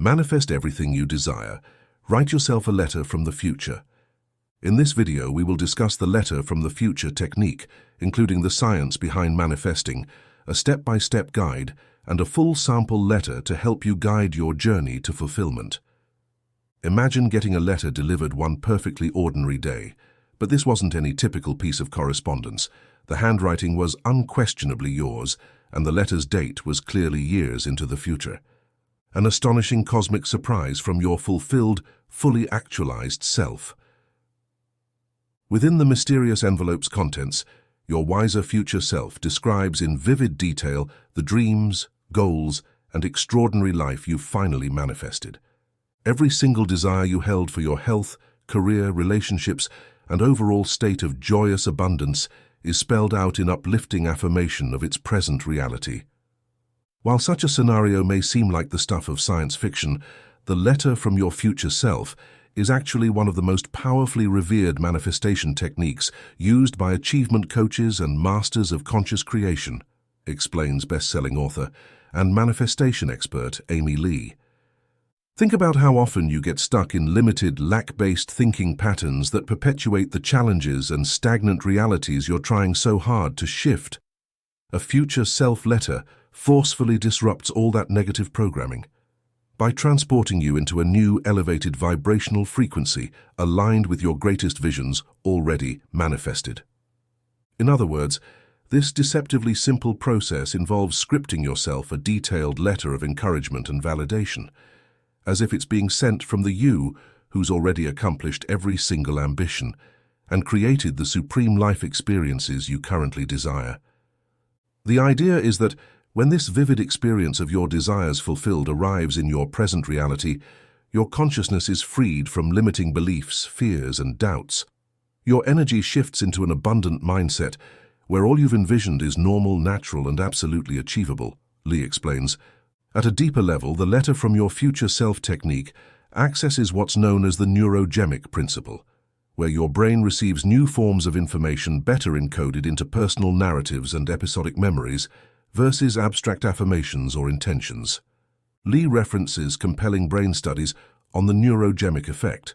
Manifest everything you desire. Write yourself a letter from the future. In this video, we will discuss the letter from the future technique, including the science behind manifesting, a step-by-step guide, and a full sample letter to help you guide your journey to fulfillment. Imagine getting a letter delivered one perfectly ordinary day. But this wasn't any typical piece of correspondence. The handwriting was unquestionably yours, and the letter's date was clearly years into the future. An astonishing cosmic surprise from your fulfilled, fully actualized self. Within the mysterious envelope's contents, your wiser future self describes in vivid detail the dreams, goals, and extraordinary life you've finally manifested. Every single desire you held for your health, career, relationships, and overall state of joyous abundance is spelled out in uplifting affirmation of its present reality. While such a scenario may seem like the stuff of science fiction, the letter from your future self is actually one of the most powerfully revered manifestation techniques used by achievement coaches and masters of conscious creation, explains best-selling author and manifestation expert Amy Lee. Think about how often you get stuck in limited, lack-based thinking patterns that perpetuate the challenges and stagnant realities you're trying so hard to shift. A future self letter forcefully disrupts all that negative programming by transporting you into a new elevated vibrational frequency aligned with your greatest visions already manifested. In other words, this deceptively simple process involves scripting yourself a detailed letter of encouragement and validation, as if it's being sent from the you who's already accomplished every single ambition and created the supreme life experiences you currently desire. The idea is that when this vivid experience of your desires fulfilled arrives in your present reality, your consciousness is freed from limiting beliefs, fears, and doubts. Your energy shifts into an abundant mindset where all you've envisioned is normal, natural, and absolutely achievable, Lee explains. At a deeper level, the letter from your future self technique accesses what's known as the neurogenic principle, where your brain receives new forms of information better encoded into personal narratives and episodic memories versus abstract affirmations or intentions. Lee references compelling brain studies on the neurogenic effect.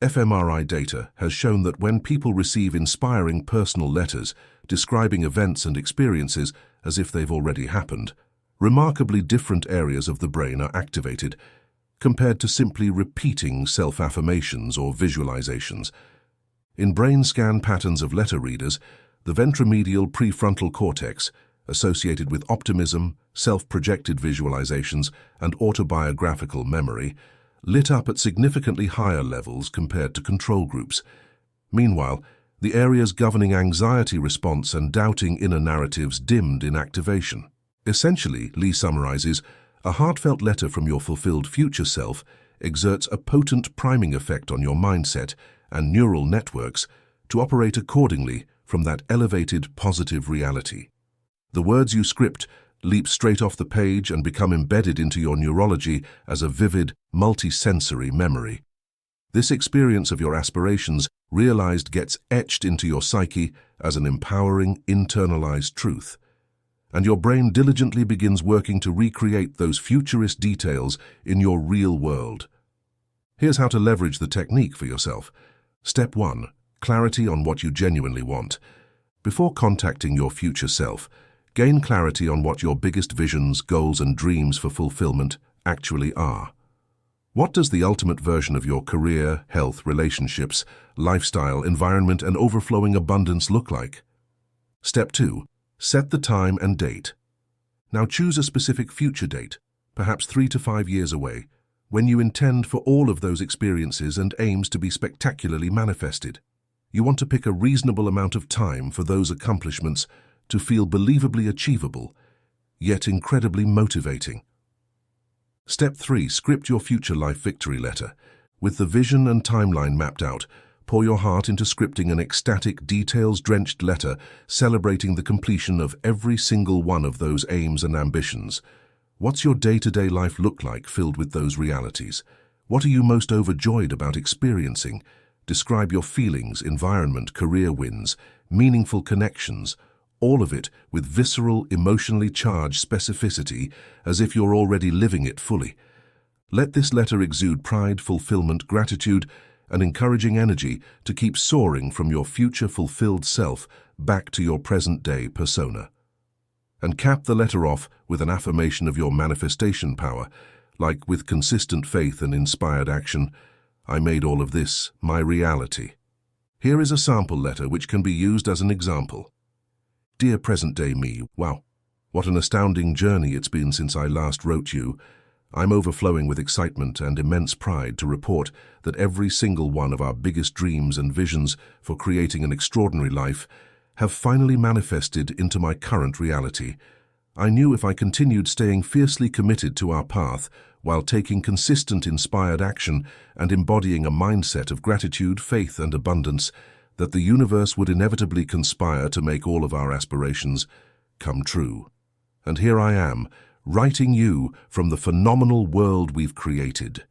fMRI data has shown that when people receive inspiring personal letters describing events and experiences as if they've already happened, remarkably different areas of the brain are activated compared to simply repeating self-affirmations or visualizations. In brain scan patterns of letter readers, the ventromedial prefrontal cortex, associated with optimism, self-projected visualizations, and autobiographical memory, lit up at significantly higher levels compared to control groups. Meanwhile, the areas governing anxiety response and doubting inner narratives dimmed in activation. Essentially, Lee summarizes, a heartfelt letter from your fulfilled future self exerts a potent priming effect on your mindset and neural networks to operate accordingly from that elevated positive reality. The words you script leap straight off the page and become embedded into your neurology as a vivid, multi-sensory memory. This experience of your aspirations realized gets etched into your psyche as an empowering, internalized truth, and your brain diligently begins working to recreate those futurist details in your real world. Here's how to leverage the technique for yourself. Step 1. Clarity on what you genuinely want. Before contacting your future self, gain clarity on what your biggest visions, goals, and dreams for fulfillment actually are. What does the ultimate version of your career, health, relationships, lifestyle, environment, and overflowing abundance look like? Step 2. Set the time and date. Now choose a specific future date, perhaps 3 to 5 years away, when you intend for all of those experiences and aims to be spectacularly manifested. You want to pick a reasonable amount of time for those accomplishments to feel believably achievable, yet incredibly motivating. Step 3. Script your future life victory letter. With the vision and timeline mapped out, pour your heart into scripting an ecstatic, details-drenched letter celebrating the completion of every single one of those aims and ambitions. What's your day-to-day life look like filled with those realities? What are you most overjoyed about experiencing? Describe your feelings, environment, career wins, meaningful connections, all of it with visceral, emotionally charged specificity as if you're already living it fully. Let this letter exude pride, fulfillment, gratitude, and encouraging energy to keep soaring from your future fulfilled self back to your present-day persona. And cap the letter off with an affirmation of your manifestation power, like with consistent faith and inspired action, I made all of this my reality. Here is a sample letter which can be used as an example. Dear present-day me, wow, what an astounding journey it's been since I last wrote you. I'm overflowing with excitement and immense pride to report that every single one of our biggest dreams and visions for creating an extraordinary life have finally manifested into my current reality. I knew if I continued staying fiercely committed to our path while taking consistent inspired action and embodying a mindset of gratitude, faith, and abundance, that the universe would inevitably conspire to make all of our aspirations come true. And here I am, writing you from the phenomenal world we've created.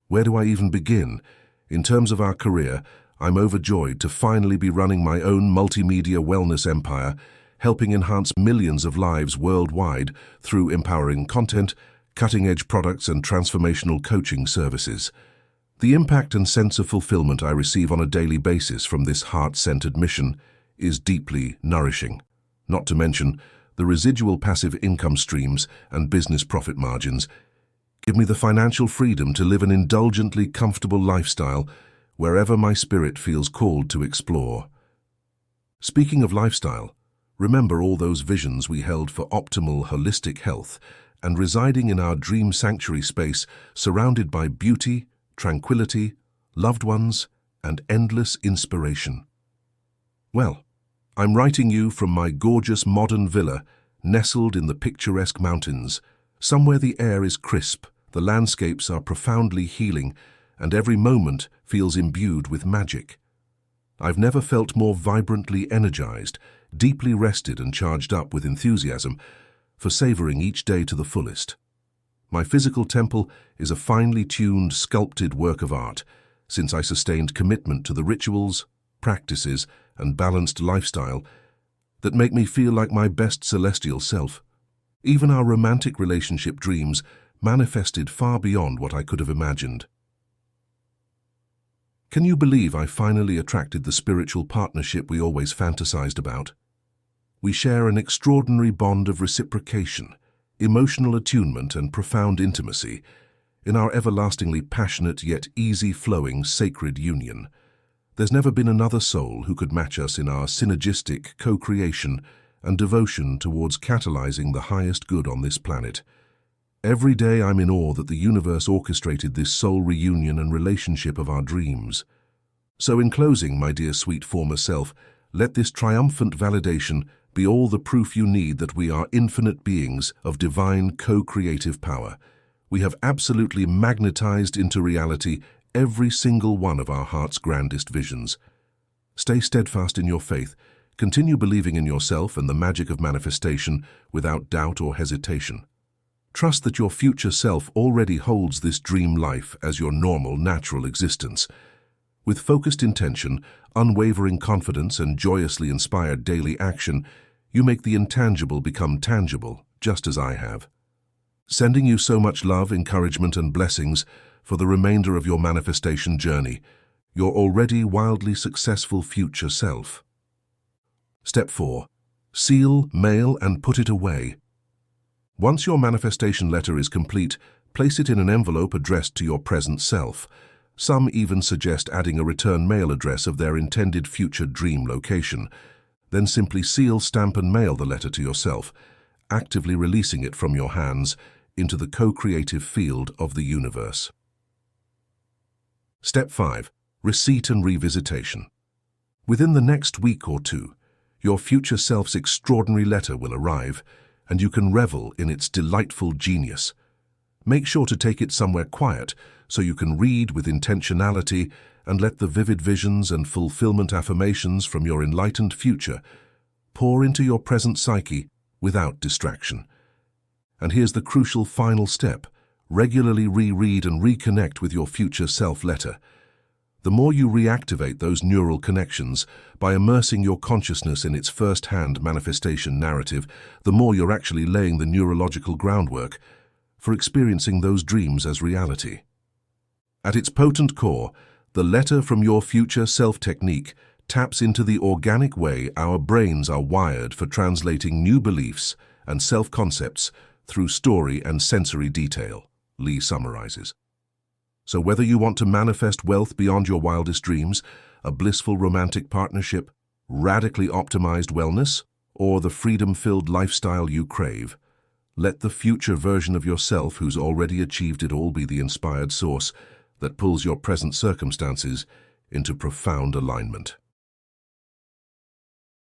Where do I even begin? In terms of our career, I'm overjoyed to finally be running my own multimedia wellness empire, helping enhance millions of lives worldwide through empowering content, cutting-edge products, and transformational coaching services. The impact and sense of fulfillment I receive on a daily basis from this heart-centered mission is deeply nourishing. Not to mention, the residual passive income streams and business profit margins give me the financial freedom to live an indulgently comfortable lifestyle wherever my spirit feels called to explore. Speaking of lifestyle, remember all those visions we held for optimal holistic health and residing in our dream sanctuary space surrounded by beauty, tranquility, loved ones, and endless inspiration. Well, I'm writing you from my gorgeous modern villa nestled in the picturesque mountains, somewhere the air is crisp, the landscapes are profoundly healing, and every moment feels imbued with magic. I've never felt more vibrantly energized, deeply rested and charged up with enthusiasm for savoring each day to the fullest. My physical temple is a finely tuned, sculpted work of art, since I sustained commitment to the rituals, practices, and balanced lifestyle that make me feel like my best celestial self. Even our romantic relationship dreams manifested far beyond what I could have imagined. Can you believe I finally attracted the spiritual partnership we always fantasized about? We share an extraordinary bond of reciprocation, emotional attunement, and profound intimacy in our everlastingly passionate yet easy-flowing sacred union. There's never been another soul who could match us in our synergistic co-creation and devotion towards catalyzing the highest good on this planet. Every day I'm in awe that the universe orchestrated this soul reunion and relationship of our dreams. So in closing, my dear sweet former self, let this triumphant validation be all the proof you need that we are infinite beings of divine co-creative power. We have absolutely magnetized into reality every single one of our heart's grandest visions. Stay steadfast in your faith, continue believing in yourself and the magic of manifestation without doubt or hesitation. Trust that your future self already holds this dream life as your normal, natural existence. With focused intention, unwavering confidence, and joyously inspired daily action, you make the intangible become tangible, just as I have. Sending you so much love, encouragement, and blessings for the remainder of your manifestation journey, your already wildly successful future self. Step 4. Seal, mail, and put it away. Once your manifestation letter is complete, place it in an envelope addressed to your present self. Some even suggest adding a return mail address of their intended future dream location. Then simply seal, stamp, and mail the letter to yourself, actively releasing it from your hands into the co-creative field of the universe. Step 5. Receipt and revisitation. Within the next week or two, your future self's extraordinary letter will arrive, and you can revel in its delightful genius. Make sure to take it somewhere quiet so you can read with intentionality and let the vivid visions and fulfillment affirmations from your enlightened future pour into your present psyche without distraction. And here's the crucial final step. Regularly reread and reconnect with your future self letter. The more you reactivate those neural connections by immersing your consciousness in its first-hand manifestation narrative, the more you're actually laying the neurological groundwork for experiencing those dreams as reality. At its potent core, the letter from your future self technique taps into the organic way our brains are wired for translating new beliefs and self-concepts through story and sensory detail, Lee summarizes. So whether you want to manifest wealth beyond your wildest dreams, a blissful romantic partnership, radically optimized wellness, or the freedom-filled lifestyle you crave, let the future version of yourself who's already achieved it all be the inspired source that pulls your present circumstances into profound alignment.